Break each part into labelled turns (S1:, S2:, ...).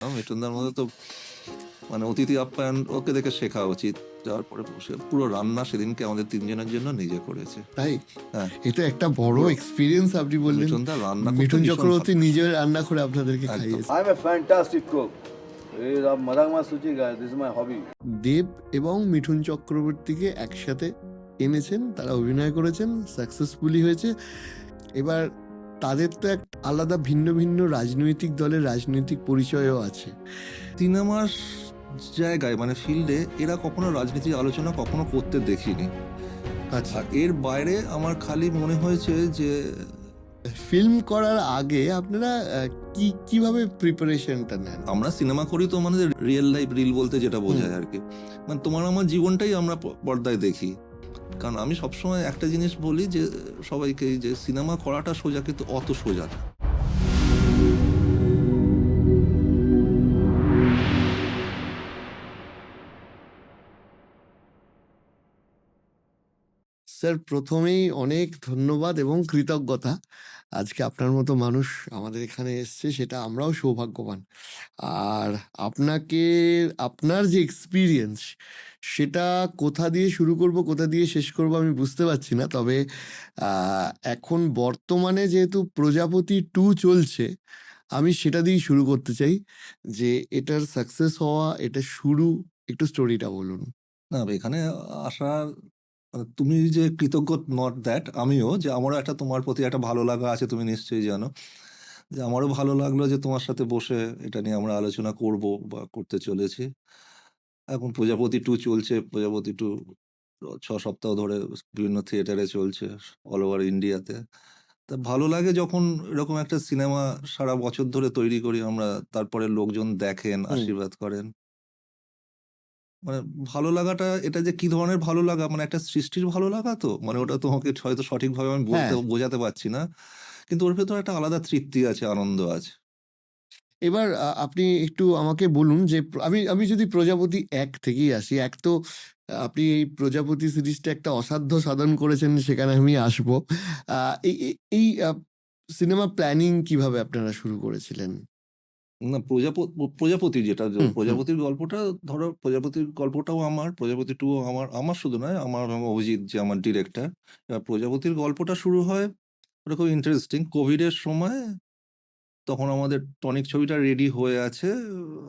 S1: মিঠুনদার মধ্যে তো মানে অতিথি আপ্যায়ন ওকে দেখে শেখা উচিত। যাওয়ার পরে বসে পুরো রান্না সেদিনকে আমাদের তিনজনের জন্য নিজে করেছে।
S2: তাই
S1: হ্যাঁ,
S2: এটা একটা বড়
S1: পুরো
S2: এক্সপিরিয়েন্স। আপনি বললেন
S1: মিঠুনদা রান্না করতে
S2: মিঠুন
S1: ভীষণ
S2: চক্রবর্তী
S1: ভালোবাসে।
S2: নিজে রান্না করে আপনাদেরকে
S1: একদম।
S2: খাইয়েছে।
S3: I am a fantastic cook. ये आप मजाक मत सोचिएगा, this is my hobby.
S2: Dev এবং মিঠুন চক্রবর্তীকে একসাথে এনেছেন, তারা অভিনয় করেছেন, সাকসেসফুলি হয়েছে। এবার তাদের তো এক আলাদা ভিন্ন ভিন্ন রাজনৈতিক দলের রাজনৈতিক পরিচয়ও আছে।
S1: সিনেমার জায়গায় মানে ফিল্ডে এরা কখনো রাজনীতির আলোচনা কখনো করতে দেখিনি।
S2: আচ্ছা,
S1: আর এর বাইরে আমার খালি মনে হয়েছে যে
S2: ফিল্ম করার আগে আপনারা কিভাবে প্রিপারেশনটা নেন?
S1: আমরা সিনেমা করি তো আমাদের রিয়েল লাইফ রিল বলতে যেটা বোঝায় আর কি, মানে তোমার আমার জীবনটাই আমরা পর্দায় দেখি। কারণ আমি সবসময় একটা জিনিস বলি যে সবাইকে, যে সিনেমা করাটা সোজা কিন্তু অত সোজা না।
S2: স্যার, প্রথমেই অনেক ধন্যবাদ এবং কৃতজ্ঞতা। আজকে আপনার মতো মানুষ আমাদের এখানে এসছে, সেটা আমরাও সৌভাগ্যবান। আর আপনাকে, আপনার যে এক্সপিরিয়েন্স, সেটা কোথা দিয়ে শুরু করব কোথা দিয়ে শেষ করব আমি বুঝতে পারছি না। তবে এখন বর্তমানে যেহেতু প্রজাপতি 2 চলছে, আমি সেটা দিয়েই শুরু করতে চাই যে এটার সাকসেস হওয়া, এটা শুরু, একটু স্টোরিটা বলুন।
S1: না, এখানে আসার মানে তুমি যে কৃতজ্ঞ নট দ্যাট, আমিও যে আমারও একটা তোমার প্রতি একটা ভালো লাগা আছে, তুমি নিশ্চয়ই জানো। যে আমারও ভালো লাগলো যে তোমার সাথে বসে এটা নিয়ে আমরা আলোচনা করব বা করতে চলেছি। এখন প্রজাপতি 2 চলছে। প্রজাপতি 2 6 সপ্তাহ ধরে বিভিন্ন থিয়েটারে চলছে অল ওভার ইন্ডিয়াতে। তা ভালো লাগে যখন এরকম একটা সিনেমা সারা বছর ধরে তৈরি করি আমরা, তারপরে লোকজন দেখেন, আশীর্বাদ করেন। মানে ভালো লাগাটা এটা যে কি ধরনের ভালো লাগা, মানে একটা সৃষ্টির ভালো লাগা, তো মানে ওটা তোমাকে হয়তো সঠিকভাবে আমি
S2: হ্যাঁ,
S1: বোঝাতে পারছি না, কিন্তু ওর ভেতরে একটা আলাদা তৃপ্তি আছে, আনন্দ আছে।
S2: এবার আপনি একটু আমাকে বলুন যে আমি আমি যদি প্রজাপতি 1 থেকেই আসি। এক তো আপনি এই প্রজাপতি সিরিজটা একটা অসাধ্য সাধন করেছেন, সেখানে আমি আসবো। এই সিনেমা প্ল্যানিং কিভাবে আপনারা শুরু করেছিলেন?
S1: না, প্রজাপতির যেটা
S2: হুম, হুম,
S1: প্রজাপতির গল্পটা, ধরো প্রজাপতির গল্পটাও আমার, প্রজাপতি 2ও আমার। আমার শুধু নয়, আমার অভিজিৎ যে আমার ডিরেক্টর। এবার প্রজাপতির গল্পটা শুরু হয়, ওটা খুব ইন্টারেস্টিং, কোভিডের সময়। তখন আমাদের টনিক ছবিটা রেডি হয়ে আছে,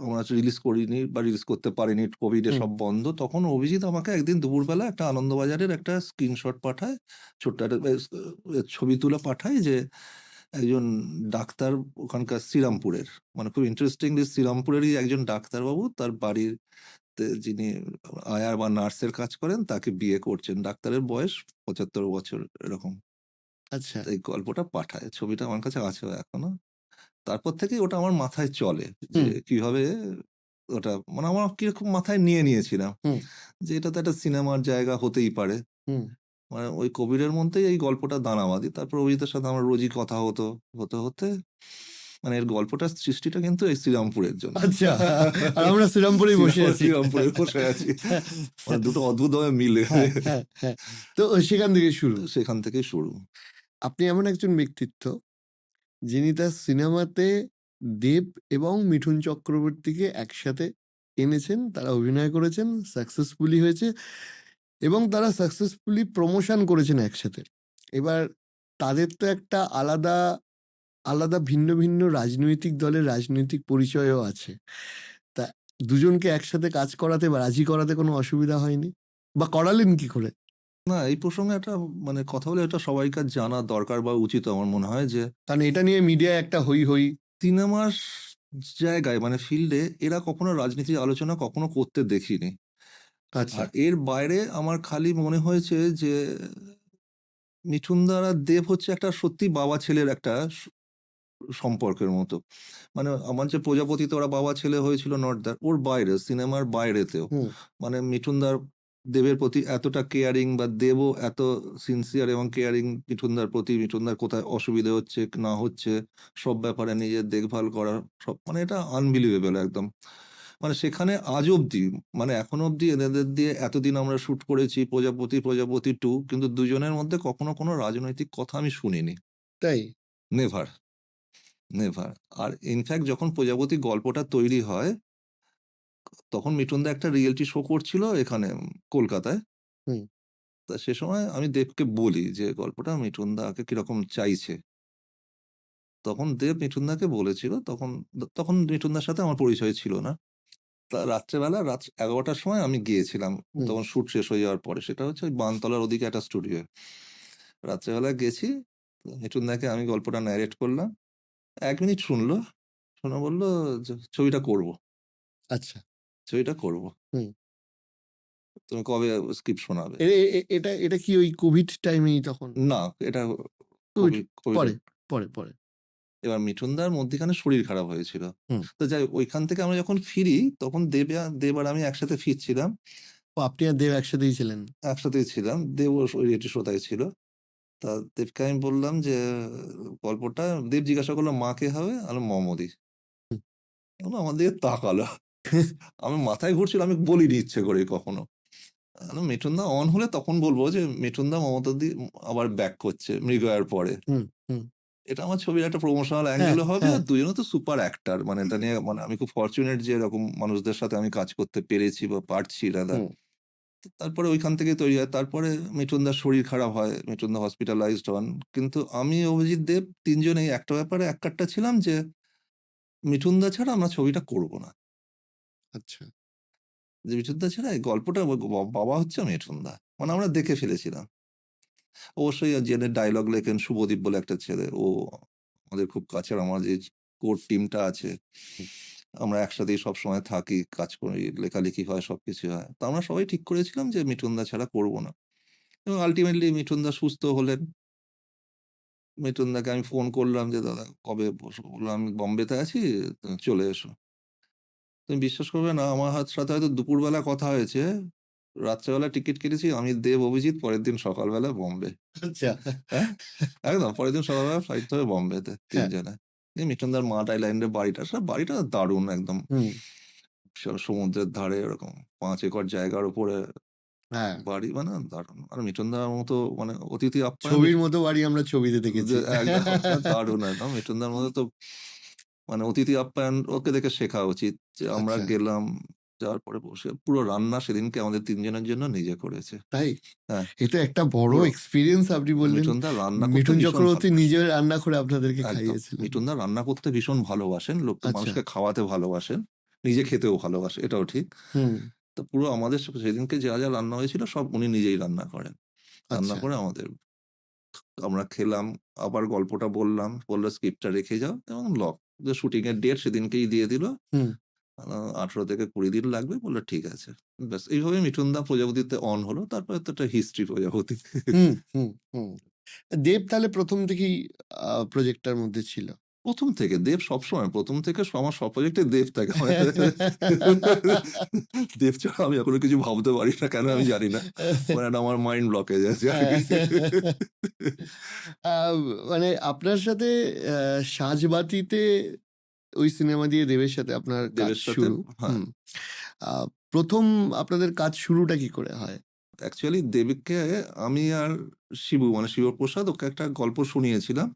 S1: আমরা রিলিজ করিনি বা রিলিজ করতে পারিনি, কোভিডে
S2: হুম,
S1: সব বন্ধ। তখন অভিজিৎ আমাকে একদিন দুপুরবেলা একটা আনন্দবাজারের একটা স্ক্রিনশট পাঠায়, ছোট্ট একটা ছবি তুলে পাঠায় যে একজন ডাক্তার ওখানকার শ্রীরামপুরের, মানে খুব ইন্টারেস্টিংলি শ্রীরামপুরেরই একজন ডাক্তারবাবু তার বাড়িতে যিনি আয়ার বা নার্সের কাজ করেন তাকে বিয়ে করছেন। ডাক্তারের বয়স 75 বছর এরকম।
S2: আচ্ছা,
S1: এই গল্পটা পাঠায়, ছবিটা আমার কাছে আছে এখনো। তারপর থেকেই ওটা আমার মাথায় চলে যে
S2: হুম,
S1: কিভাবে ওটা, মানে আমার কিরকম মাথায় নিয়ে নিয়েছিলাম
S2: হুম,
S1: যে এটা তো একটা সিনেমার জায়গা হতেই পারে।
S2: হুম।
S1: মানে ওই কোভিডের মধ্যেই এই গল্পটা দানা বাঁধি। তারপর অভিজিতের সাথে আমার রোজই কথা হতো, হতে হতে মানে এর গল্পটার সৃষ্টিটা কিন্তু এই শ্রীরামপুরের জন্য।
S2: আচ্ছা, আর আমরা শ্রীরামপুরেই বসে আছি।
S1: শ্রীরামপুরে বসে আছি, মানে দুটো অদ্ভুত ভাবে মিলে।
S2: হ্যাঁ, হ্যাঁ, হ্যাঁ। তো সেখান থেকে শুরু।
S1: তো সেখান থেকেই শুরু।
S2: আপনি এমন একজন ব্যক্তিত্ব যিনি তার সিনেমাতে দেব এবং মিঠুন চক্রবর্তীকে একসাথে এনেছেন, তারা অভিনয় করেছেন, সাকসেসফুলি হয়েছে এবং তারা সাকসেসফুলি প্রমোশন করেছেন একসাথে। এবার তাদের তো একটা আলাদা আলাদা ভিন্ন ভিন্ন রাজনৈতিক দলের রাজনৈতিক পরিচয়ও আছে। তা দুজনকে একসাথে কাজ করাতে বা রাজি করাতে কোনো অসুবিধা হয়নি, বা করালেন কি করে?
S1: না, এই প্রসঙ্গে একটা মানে কথা বলে, এটা সবাইকার জানা দরকার বা উচিত আমার মনে হয় যে
S2: কারণ এটা নিয়ে মিডিয়ায় একটা হই হই।
S1: সিনেমার জায়গায় মানে ফিল্ডে এরা কখনো রাজনীতির আলোচনা কখনো করতে দেখিনি।
S2: আচ্ছা,
S1: আর এর বাইরে আমার খালি মনে হয়েছে যে মিঠুনদার আর দেব হচ্ছে একটা সত্যি বাবা ছেলের একটা সম্পর্কের মতো। মানে আমার যে প্রজাপতিতে ওরা বাবা ছেলে হয়েছিল নট দ্যাট, ওর বাইরে সিনেমার বাইরেতেও
S2: হুম,
S1: মানে মিঠুনদার দেবের প্রতি এতটা কেয়ারিং, বা দেবও এত সিনসিয়ার এবং কেয়ারিং মিঠুনদার প্রতি। মিঠুনদার কোথায় অসুবিধা হচ্ছে না হচ্ছে সব ব্যাপারে নিজের দেখভাল করা, সব মানে এটা আনবিলিভেবল একদম। মানে সেখানে আজ অব্দি, মানে এখনো অব্দি এদের দিয়ে এতদিন আমরা শুট করেছি প্রজাপতি 2, কিন্তু দুজনের মধ্যে কখনো কোনো রাজনৈতিক কথা আমি শুনিনি।
S2: তাই?
S1: নেভার। নেভার। আর ইনফ্যাক্ট যখন প্রজাপতি গল্পটা তৈরি হয়, তখন মিঠুনদা একটা রিয়েলিটি শো করছিল এখানে কলকাতায়।
S2: হুম।
S1: তা সে সময় আমি দেবকে বলি যে গল্পটা মিঠুনদাকে কিরকম চাইছে। তখন দেব মিঠুনদাকে বলেছিল, তখন মিঠুনদার সাথে আমার পরিচয় ছিল না। তা রাত্রেবেলা 11টার সময় আমি গিয়েছিলাম।
S2: হুম।
S1: তখন শুট শেষ হয়ে যাওয়ার পরে। সেটা হচ্ছে ওই বানতলার ওদিকে একটা স্টুডিওয়ে। রাত্রেবেলা গেছি, মিঠুনদাকে আমি গল্পটা ন্যারেট করলাম। ১ মিনিট শুনলো। শুনে বলল যে, "ছবিটা করব।
S2: আচ্ছা।
S1: ছবিটা করব।
S2: হুম।
S1: তুমি কবে স্ক্রিপ্ট শোনাবে?"
S2: এ এ এ- এটা এটা কি ওই কোভিড টাইমেই তখন?
S1: না, এটা
S2: কোভিড
S1: কোভিডের।
S2: পরে, পরে, পরে।
S1: এবার মিঠুনদার মধ্যিখানে শরীর খারাপ হয়েছিল।
S2: হুম।
S1: তো যাই হোক, ওইখান থেকে আমরা যখন ফিরি, তখন দেব আর আমি একসাথে ফিরছিলাম।
S2: ও আপনি আর দেব একসাথেই ছিলেন?
S1: একসাথেই ছিলাম। দেবও রিয়েলিটি শোটায় ছিল। তা দেবকে আমি বললাম যে, গল্পটা দেব জিজ্ঞাসা করলো, "মা কে হবে?" আমি বললাম, "মমদি।"
S2: হুম।
S1: আমার দিকে তাকালো। আমার মাথায় ঘুরছিল, আমি বলিনি ইচ্ছে করেই কখনো। মিঠুনদা অন হলে তখন বলবো যে মিঠুনদা মমতাদি আবার ব্যাক করছে মৃগয়ার পরে।
S2: হুম, হুম।
S1: এটা আমার ছবির একটা প্রমোশনাল
S2: হ্যাঁ,
S1: অ্যাঙ্গেলও হবে,
S2: হ্যাঁ।
S1: আর দুজনে তো সুপার অ্যাক্টর। মানে এটা নিয়ে মানে আমি খুব ফরচুনেট যে এরকম মানুষদের সাথে আমি কাজ করতে পেরেছি বা পারছি রাদার।
S2: হুম।
S1: তারপরে ওইখান থেকেই তৈরি হয়। তারপরে মিঠুনদার শরীর খারাপ হয়। মিঠুনদা হসপিটালাইজড হন। কিন্তু আমি, অভিজিৎ দেব ৩ জনেই একটা ব্যাপারে এককাট্টা ছিলাম যে মিঠুনদা ছাড়া আমরা ছবিটা করব না।
S2: আচ্ছা।
S1: যে মিঠুনদা ছাড়া এই গল্পটা বাবা হচ্ছে মিঠুনদা। মানে আমরা দেখে ফেলেছিলাম। অবশ্যই জেনে ডায়ালগ লেখেন শুভদীপ বলে একটা ছেলে। ও আমাদের খুব কাছের, আমার যে কোর টিমটা আছে,
S2: হুম।
S1: আমরা একসাথেই সবসময় থাকি, কাজ করি, লেখালেখি হয়, সবকিছু হয়। তো আমরা সবাই ঠিক করেছিলাম যে মিঠুনদা ছাড়া করব না। এবং আল্টিমেটলি মিঠুনদা সুস্থ হলেন। মিঠুনদাকে আমি ফোন করলাম যে, "দাদা কবে বসবো?" বলল, "আমি বম্বেতে আছি, তুমি চলে এসো।" তুমি বিশ্বাস করবে না, আমার সাথে হয়তো দুপুরবেলা কথা হয়েছে। রাত্রেবেলা টিকিট কেটেছি আমি, দেব, অভিজিৎ, পরের দিন সকালবেলা বোম্বে।
S2: আচ্ছা।
S1: হ্যাঁ? একদম পরের দিন সকালবেলা ফ্লাইট ধরে বোম্বেতে ৩
S2: হ্যাঁ।
S1: জনে। এই মিঠুনদার মাঠ আইল্যান্ডে বাড়িটা, বাড়িটা দারুণ একদম।
S2: হুম।
S1: সমুদ্রের ধারে এরকম ৫ একর জায়গার উপরে
S2: হ্যাঁ।
S1: বাড়ি, মানে দারুণ। আর মিঠুনদার মতো মানে অতিথি আপ্যায়ন
S2: ছবির মতো বাড়ি আমরা ছবিতে দেখেছি।
S1: যে একদম দারুণ একদম। মিঠুনদার মতো তো মানে অতিথি আপ্যায়ন ওকে দেখে শেখা উচিত। যে আমরা
S2: আচ্ছা,
S1: গেলাম, যাওয়ার পরে বসে পুরো রান্না সেদিনকে আমাদের ৩ জনের জন্য নিজে করেছে।
S2: তাই?
S1: হ্যাঁ,
S2: এ তো একটা বড়
S1: পুরো।
S2: এক্সপেরিয়েন্স আপনি বললেন।
S1: মিঠুনদা রান্না করতে
S2: মিঠুন
S1: ভীষণ
S2: চক্রবর্তী নিজে রান্না করে আপনাদেরকে
S1: একদম।
S2: খাইয়েছিলেন।
S1: মিঠুনদা রান্না করতে ভীষণ ভালোবাসেন।
S2: আচ্ছা।
S1: মানুষকে খাওয়াতে ভালোবাসেন। নিজে খেতেও ভালোবাসে, এটাও ঠিক।
S2: হুম।
S1: তো পুরো আমাদের সেদিনকে যা রান্না হয়েছিল সব উনি নিজেই রান্না করেন। রান্না
S2: আচ্ছা,
S1: করে আমাদের, আমরা খেলাম, আবার গল্পটা বললাম। বলল, "স্ক্রিপ্টটা রেখে যাও", এবং যে শুটিং এর ডেট সেদিনকেই দিয়ে দিল।
S2: হুম,
S1: ১৮ থেকে ২০ দিন লাগবে। বলল, "ঠিক আছে।" ব্যাস এইভাবে মিঠুনদা প্রজাপতিতে অন হলো। তারপরে তো একটা হিস্ট্রি প্রজাপতি।
S2: হুম, হুম, হুম। দেব তাহলে ১ম থেকেই প্রজেক্টটার মধ্যে ছিল।
S1: ১ম থেকে দেব সবসময়, ১ম থেকে আমার সব প্রজেক্টে দেব থাকে। দেব ছাড়া আমি এখনো কিছু ভাবতে পারি না। কেন আমি জানি না। মানে একটা আমার মাইন্ড ব্লকেজ আছে আরকি।
S2: আ মানে আপনার সাথে আ 'সাঁঝবাতি'তে ওই সিনেমা দিয়ে দেবের সাথে আপনার কাজ
S1: দেবের সাথে,
S2: শুরু।
S1: হ্যাঁ।
S2: হুম। আ ১ম আপনাদের কাজ শুরুটা কি করে হয়?
S1: অ্যাকচুয়ালি দেবকে আমি আর শিবু, মানে শিবপ্রসাদ, ওকে একটা গল্প শুনিয়েছিলাম।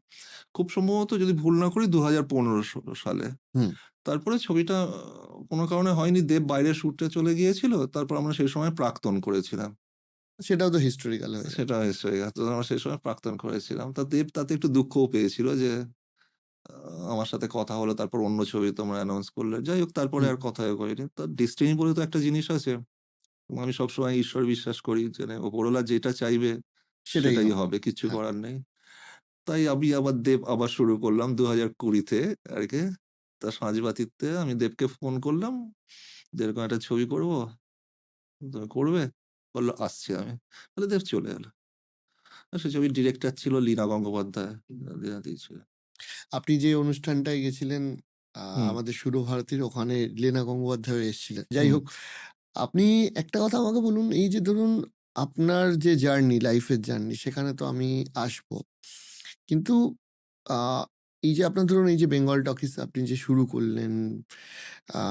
S1: খুব সম্ভবত যদি ভুল না করি ২০১৫-১৬ সালে।
S2: হুম।
S1: তারপরে ছবিটা কোনো কারণে হয়নি। দেব বাইরে শুটে চলে গিয়েছিল। তারপর আমরা সেই সময় প্রাক্তন করেছিলাম।
S2: সেটাও তো হিস্টোরিক্যাল হয়ে গেল।
S1: সেটা হয়ে গেছে। তো আমরা সেই সময় প্রাক্তন করেছিলাম। তা দেব তাতে একটু দুঃখও পেয়েছিল যে আ আমার সাথে কথা হলো, তারপর অন্য ছবি তোমরা অ্যানাউন্স করলে। যাই হোক, তারপরে
S2: হুম।
S1: আর কথাই কইনি। তো ডেস্টিনি বলে তো একটা জিনিস আছে। এবং আমি সবসময় ঈশ্বর বিশ্বাস করি যে ওপরওয়ালা যেটা চাইবে
S2: সেটাই
S1: সেটাই
S2: হবে।
S1: হবে। কিচ্ছু
S2: হ্যাঁ।
S1: করার নেই। তাই আমি আবার আবার শুরু করলাম ২০২০ তে আরকি। তা 'সাঁঝবাতি'তে আমি দেবকে ফোন করলাম যে, "এরকম একটা ছবি করব। তুমি করবে?" বলল, "আসছি আমি।" বলে দেব চলে এলো। আর সেই ছবির ডিরেক্টর ছিল লীনা গঙ্গোপাধ্যায়। লীনা দি ছিল।
S2: আপনি যে অনুষ্ঠানটায় গেছিলেন
S1: হুম,
S2: আমাদের সুরভারতীর ওখানে লীনা গঙ্গোপাধ্যায় এসেছিলেন। যাই
S1: হুম।
S2: হোক, আপনি একটা কথা আমাকে বলুন, এই যে ধরুন আপনার যে জার্নি, লাইফের জার্নি সেখানে তো আমি আসবো। কিন্তু আ এই যে আপনার ধরুন এই যে বেঙ্গল টকিজ আপনি যে শুরু করলেন, আ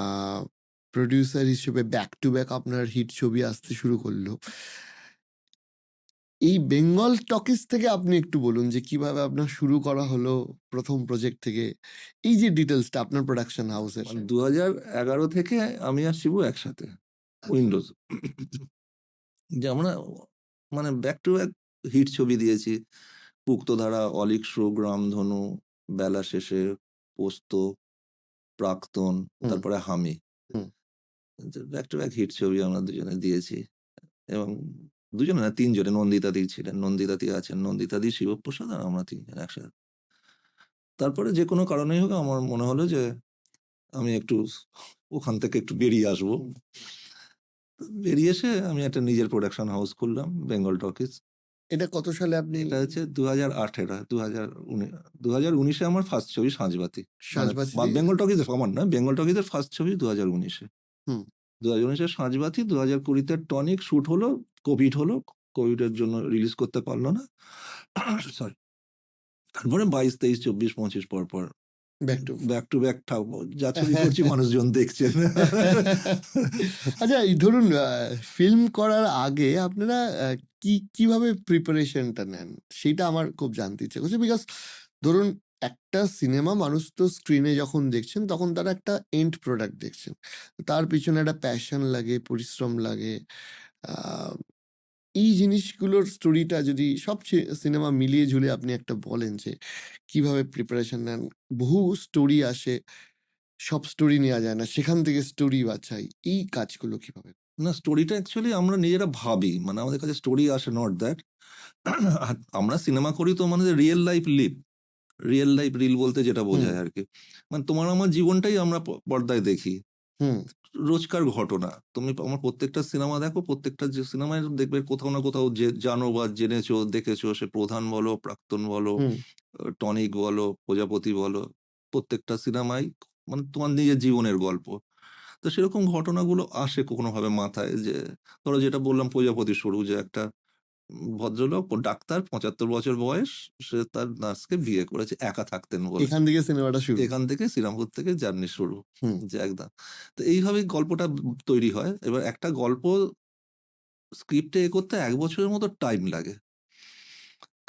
S2: প্রোডিউসার হিসেবে ব্যাক টু ব্যাক আপনার হিট ছবি আসতে শুরু করল। এই বেঙ্গল টকিজ থেকে আপনি একটু বলুন যে কিভাবে আপনার শুরু করা হলো প্রথম প্রজেক্ট থেকে, এই যে ডিটেলসটা আপনার প্রোডাকশন হাউসের।
S1: 2011 থেকে আমি আর শিবু একসাথে উইন্ডোজ, যে আমরা মানে ব্যাক টু ব্যাক হিট ছবি দিয়েছি। পুক্তধারা, অলিক শো, গ্রামধনু, বেলা শেষে, পোস্ত, প্রাক্তন,
S2: হুম।
S1: তারপরে হামি।
S2: হুম।
S1: ব্যাক টু ব্যাক হিট ছবি আমরা দুজনে দিয়েছি, এবং দুজনে না, তিনজনে, নন্দিতাদি ছিলেন, নন্দিতাদি আছেন, নন্দিতাদি, শিবপ্রসাদ আর আমরা তিনজন একসাথে। তারপরে যে কোনো কারণেই হোক আমার মনে হলো যে আমি একটু ওখান থেকে একটু বেরিয়ে আসবো। বেরিয়ে এসে আমি একটা নিজের প্রোডাকশন হাউস খুললাম, বেঙ্গল টকিজ।
S2: এটা কত সালে আপনি?
S1: এটা হচ্ছে 2008-এ, 2019-এ আমার ফার্স্ট ছবি সাঁঝবাতি।
S2: সাঁঝবাতি
S1: মানে
S2: দিয়ে?
S1: বেঙ্গল টকিজ আমার না, বেঙ্গল টকিজের ফার্স্ট ছবি 2019-এ।
S2: হুম।
S1: 2019-এ সাঁঝবাতি, 2020-তে টনিক শুট হলো, কোভিড হলো, কোভিডের জন্য রিলিজ করতে পারলো না। সরি। তারপরে 22, 23, 24, 25 পর পর
S2: back to
S1: back to back যা ছবি করছি মানুষজন দেখছেন।
S2: আচ্ছা, এই ধরুন ফিল্ম করার আগে আপনারা কিভাবে প্রিপারেশনটা নেন, সেটা আমার খুব জানতে ইচ্ছে করছে। বিকজ ধরুন একটা সিনেমা মানুষ তো স্ক্রিনে যখন দেখছেন তখন তারা একটা এন্ড প্রোডাক্ট দেখছেন, তার পিছনে একটা প্যাশন লাগে, পরিশ্রম লাগে। আহ, এই জিনিসগুলোর স্টোরিটা যদি সব সিনেমা মিলিয়ে ঝুলিয়ে আপনি একটা বলেন যে কিভাবে প্রিপারেশন নেন। বহু স্টোরি আসে, সব স্টোরি নেওয়া যায় না, সেখান থেকে স্টোরি বাছাই, এই কাজগুলো কিভাবে?
S1: না, স্টোরিটা অ্যাকচুয়ালি আমরা নিজেরা ভাবি, মানে আমাদের কাছে স্টোরি আসে, নট দ্যাট। আমরা সিনেমা করি তো মানে real life live, real life reel বলতে যেটা বোঝায় আর কি, মানে তোমার আমার জীবনটাই আমরা পর্দায় দেখি,
S2: হুম।
S1: রোজকার ঘটনা। তুমি আমার প্রত্যেকটা সিনেমা দেখো, প্রত্যেকটা যে সিনেমায় দেখবে কোথাও না কোথাও যে জানো বা জেনেছো, দেখেছো, সে প্রধান বলো, প্রাক্তন বলো,
S2: হুম।
S1: টনিক বলো, প্রজাপতি বলো, প্রত্যেকটা সিনেমাই মানে তোমার নিজের জীবনের গল্প। তো সেরকম ঘটনাগুলো আসে কোনোভাবে মাথায়, যে ধরো যেটা বললাম প্রজাপতি শুরু, যে একটা ভদ্রলোক, ও ডাক্তার, 75 বছর বয়স, সে তার নার্সকে বিয়ে করেছে, একা থাকতেন বলে।
S2: এখান থেকে সিনেমাটা শুরু।
S1: এখান থেকে শ্রীরামপুর থেকে জার্নি শুরু,
S2: হুম।
S1: যে একদম। তো এইভাবে গল্পটা তৈরি হয়। এবার একটা গল্প স্ক্রিপ্টে করতে 1 বছরের মতো টাইম লাগে।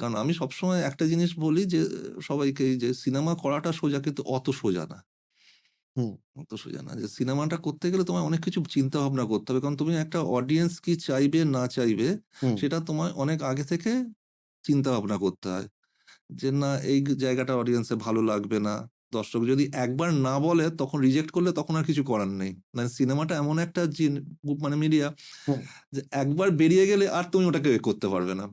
S1: কারণ আমি সবসময় একটা জিনিস বলি যে সবাইকে, যে সিনেমা করাটা সোজা, কিন্তু অত সোজা না।
S2: হুম।
S1: অত সোজা না, যে সিনেমাটা করতে গেলে তোমায় অনেক কিছু চিন্তা ভাবনা করতে হবে, কারণ তুমি একটা অডিয়েন্স কি চাইবে না চাইবে
S2: হুম।
S1: সেটা তোমায় অনেক আগে থেকে চিন্তা ভাবনা করতে হয়, যে না এই জায়গাটা অডিয়েন্সে ভালো লাগবে না। দর্শক যদি একবার না বলে, তখন রিজেক্ট করলে তখন আর কিছু করার নেই। মানে সিনেমাটা এমন একটা মানে মিডিয়া,
S2: হুম।
S1: যে একবার বেরিয়ে গেলে আর তুমি ওটাকে করতে পারবে না।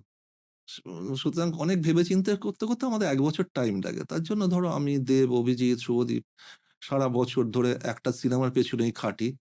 S1: সুতরাং অনেক ভেবেচিন্তে করতে করতে আমাদের 1 বছর টাইম লাগে। তার জন্য ধরো আমি, দেব, অভিজিৎ, শুভদীপ সারা বছর ধরে একটা সিনেমার পেছনেই খাটি।